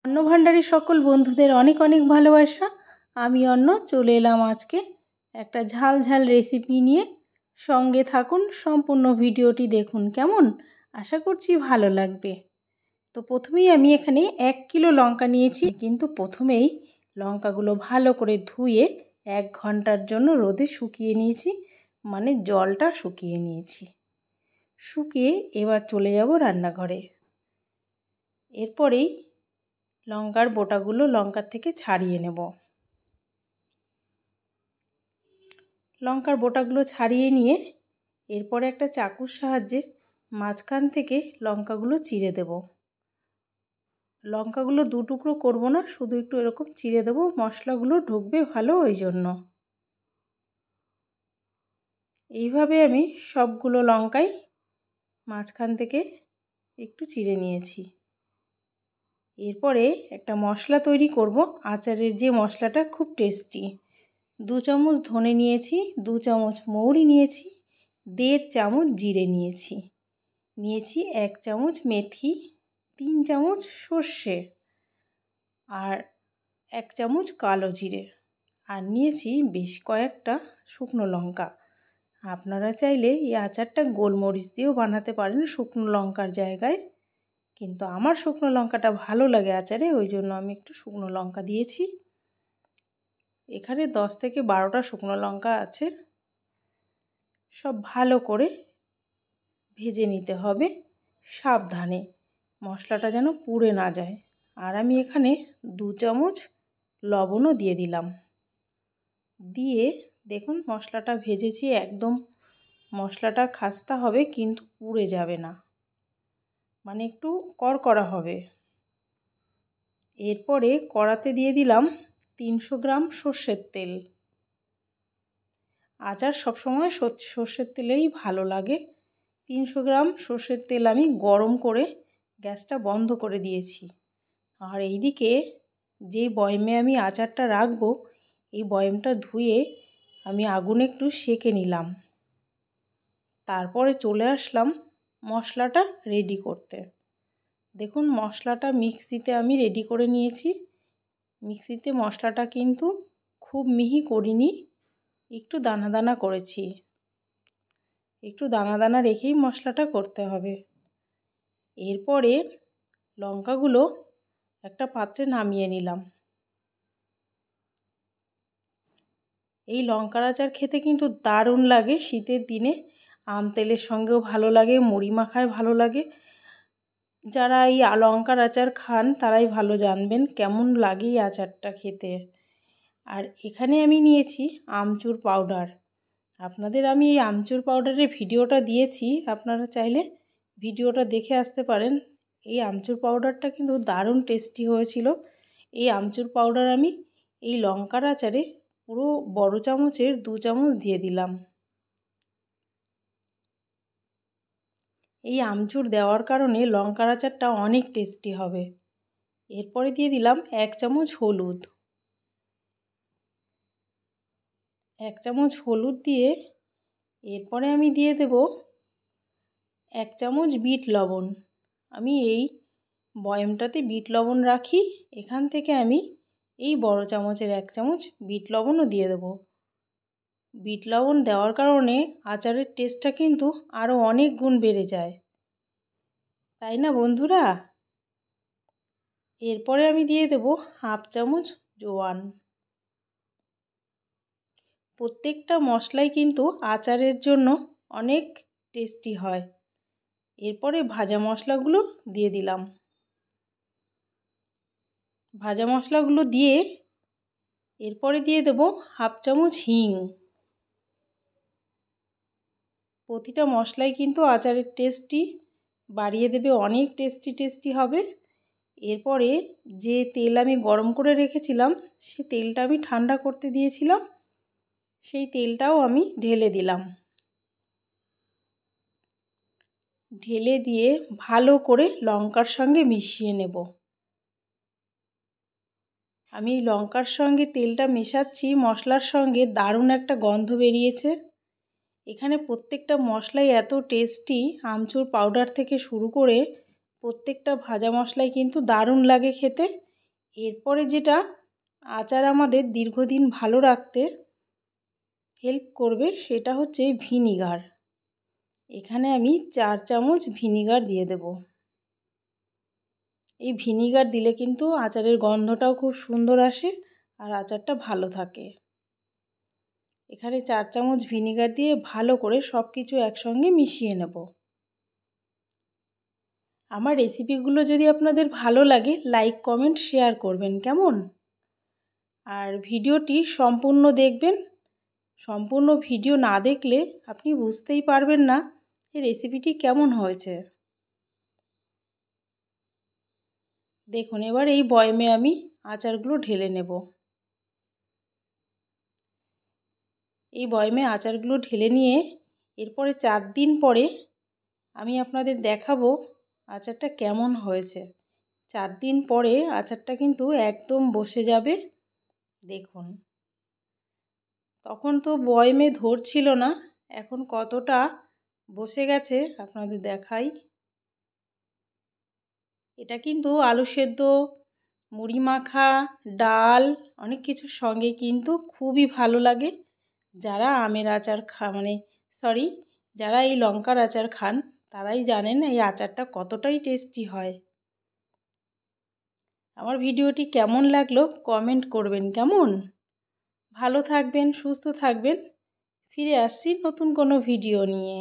অন্নভাণ্ডারীর সকল বন্ধুদের অনেক অনেক ভালোবাসা। আমি অন্ন চলে এলাম আজকে একটা ঝাল ঝাল রেসিপি নিয়ে। সঙ্গে থাকুন, সম্পূর্ণ ভিডিওটি দেখুন। কেমন? আশা করছি ভালো লাগবে। তো প্রথমেই আমি এখানে 1 কিলো লঙ্কা নিয়েছি, কিন্তু প্রথমেই লঙ্কাগুলো ভালো করে ধুয়ে 1 ঘন্টার জন্য রোদে শুকিয়ে নিয়েছি, মানে জলটা শুকিয়ে নিয়েছি। শুকিয়ে এবার চলে যাব রান্নাঘরে। এরপরেই লঙ্কার বোটাগুলো লঙ্কার থেকে ছাড়িয়ে নেব। লঙ্কার বোটাগুলো ছাড়িয়ে নিয়ে এরপরে একটা চাকুর সাহায্যে মাঝখান থেকে লঙ্কাগুলো চিড়ে দেব। লঙ্কাগুলো 2 টুকরো করব না, শুধু একটু এরকম চিড়ে দেব, মশলাগুলো ঢুকবে ভালো ওই জন্য। এইভাবে আমি সবগুলো লঙ্কাই মাঝখান থেকে একটু চিড়ে নিয়েছি। এরপরে একটা মশলা তৈরি করব, আচারের যে মশলাটা খুব টেস্টি। 2 চামচ ধনে নিয়েছি, 2 চামচ মৌরি নিয়েছি, 1.5 চামচ জিরে নিয়েছি, 1 চামচ মেথি, 3 চামচ সর্ষে আর 1 চামচ কালো জিরে, আর নিয়েছি বেশ কয়েকটা শুকনো লঙ্কা। আপনারা চাইলে এই আচারটা গোলমরিচ দিয়েও বানাতে পারেন শুকনো লঙ্কার জায়গায়, কিন্তু আমার শুকনো লঙ্কাটা ভালো লাগে আচারে, ওই জন্য আমি একটু শুকনো লঙ্কা দিয়েছি। এখানে 10 থেকে 12টা শুকনো লঙ্কা আছে। সব ভালো করে ভেজে নিতে হবে, সাবধানে, মশলাটা যেন পুড়ে না যায়। আর আমি এখানে 2 চামচ লবণও দিয়ে দিলাম। দিয়ে দেখুন মশলাটা ভেজেছি, একদম মশলাটা খাস্তা হবে কিন্তু পুড়ে যাবে না, মানে একটু কড়কড়া হবে। এরপরে কড়াতে দিয়ে দিলাম 300 গ্রাম সর্ষের তেল। আচার সবসময় সর্ষের তেলেই ভালো লাগে। 300 গ্রাম সর্ষের তেল আমি গরম করে গ্যাসটা বন্ধ করে দিয়েছি। আর এইদিকে যে বয়মে আমি আচারটা রাখবো, এই বয়মটা ধুয়ে আমি আগুনে একটু সেঁকে নিলাম। তারপরে চলে আসলাম মশলাটা রেডি করতে। দেখুন মশলাটা মিক্সিতে আমি রেডি করে নিয়েছি। মিক্সিতে মশলাটা কিন্তু খুব মিহি করিনি, একটু দানা দানা করেছি। একটু দানা দানা রেখেই মশলাটা করতে হবে। এরপরে লঙ্কাগুলো একটা পাত্রে নামিয়ে নিলাম। এই লঙ্কার আচার খেতে কিন্তু দারুণ লাগে শীতের দিনে। আম তেলের সঙ্গেও ভালো লাগে, মুড়ি মাখায় ভালো লাগে। যারা এই লঙ্কার আচার খান তারাই ভালো জানবেন কেমন লাগে এই আচারটা খেতে। আর এখানে আমি নিয়েছি আমচুর পাউডার। আপনাদের আমি এই আমচুর পাউডারের ভিডিওটা দিয়েছি, আপনারা চাইলে ভিডিওটা দেখে আসতে পারেন। এই আমচুর পাউডারটা কিন্তু দারুণ টেস্টি হয়েছিল। এই আমচুর পাউডার আমি এই লঙ্কার আচারে পুরো বড় চামচের 2 চামচ দিয়ে দিলাম। এই আমচুর দেওয়ার কারণে লঙ্কার আচারটা অনেক টেস্টি হবে। এরপরে দিয়ে দিলাম 1 চামচ হলুদ। 1 চামচ হলুদ দিয়ে এরপরে আমি দিয়ে দেব 1 চামচ বিট লবণ। আমি এই বয়মটাতে বিট লবণ রাখি, এখান থেকে আমি এই বড় চামচের 1 চামচ বিট লবণও দিয়ে দেব। বিট লবণ দেওয়ার কারণে আচারের টেস্টটা কিন্তু আরও অনেক গুণ বেড়ে যায়, তাই না বন্ধুরা? এরপরে আমি দিয়ে দেব 1/2 চামচ জোয়ান। প্রত্যেকটা মশলাই কিন্তু আচারের জন্য অনেক টেস্টি হয়। এরপরে ভাজা মশলাগুলো দিয়ে দিলাম। ভাজা মশলাগুলো দিয়ে এরপরে দিয়ে দেব 1/2 চামচ হিং। প্রতিটা মশলাই কিন্তু আচারের টেস্টি বাড়িয়ে দেবে, অনেক টেস্টি হবে। এরপরে যে তেল আমি গরম করে রেখেছিলাম, সে তেলটা আমি ঠান্ডা করতে দিয়েছিলাম, সেই তেলটাও আমি ঢেলে দিলাম। ঢেলে দিয়ে ভালো করে লঙ্কার সঙ্গে মিশিয়ে নেব। আমি লঙ্কার সঙ্গে তেলটা মেশাচ্ছি, মশলার সঙ্গে দারুণ একটা গন্ধ বেরিয়েছে। এখানে প্রত্যেকটা মশলাই এত টেস্টি, আমচুর পাউডার থেকে শুরু করে প্রত্যেকটা ভাজা মশলাই কিন্তু দারুণ লাগে খেতে। এরপরে যেটা আচার আমাদের দীর্ঘদিন ভালো রাখতে হেল্প করবে সেটা হচ্ছে ভিনিগার। এখানে আমি 4 চামচ ভিনিগার দিয়ে দেব। এই ভিনিগার দিলে কিন্তু আচারের গন্ধটাও খুব সুন্দর আসে আর আচারটা ভালো থাকে। এখানে 4 চামচ ভিনিগার দিয়ে ভালো করে সব কিছু একসঙ্গে মিশিয়ে নেব। আমার রেসিপিগুলো যদি আপনাদের ভালো লাগে লাইক কমেন্ট শেয়ার করবেন কেমন? আর ভিডিওটি সম্পূর্ণ দেখবেন। সম্পূর্ণ ভিডিও না দেখলে আপনি বুঝতেই পারবেন না এই রেসিপিটি কেমন হয়েছে। দেখুন এবার এই বয়মে আমি আচারগুলো ঢেলে নেব। এই বয়মে আচারগুলো ঢেলে নিয়ে এরপরে 4 দিন পরে আমি আপনাদের দেখাবো আচারটা কেমন হয়েছে। 4 দিন পরে আচারটা কিন্তু একদম বসে যাবে। দেখুন তখন তো বয়মে ধরছিল না, এখন কতটা বসে গেছে আপনাদের দেখাই। এটা কিন্তু আলু সেদ্ধ, মুড়ি মাখা, ডাল অনেক কিছুর সঙ্গে কিন্তু খুবই ভালো লাগে। যারা আমের আচার যারা এই লঙ্কার আচার খান তারাই জানেন এই আচারটা কতটাই টেস্টি হয়। আমার ভিডিওটি কেমন লাগলো কমেন্ট করবেন কেমন? ভালো থাকবেন, সুস্থ থাকবেন। ফিরে আসছি নতুন কোনো ভিডিও নিয়ে।